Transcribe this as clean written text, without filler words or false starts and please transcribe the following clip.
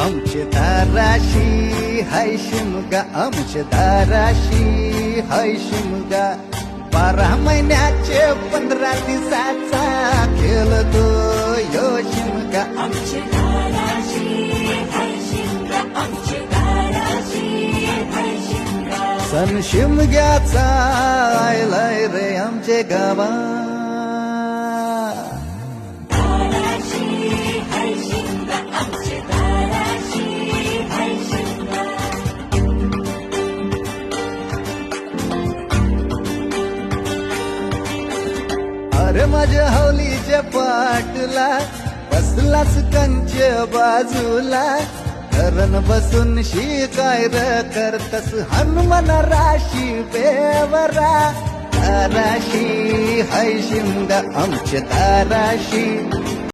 आमचे दाराशी हाय शिमगा, आमचे दाराशी हाय शिमगा. 12 महिन्याचे 15 दिवसाचा खेळतो यो शिमगा. आमचे दाराशी हाय शिमगा, आमचे दाराशी हाय शिमगा. सण शिमग्याचा आयलाय रे आमचे गावा. दाराशी हाय शिमगा, आमचे दाराशी हाय शिमगा. अरे माझ्या हौलीच्या पाटला बसलाच कंच बाजूला. धरण बसून शिकाय र करतस हनुमान राशी बेवरा. दाराशी हाय शिमगा, आमच्या दाराशी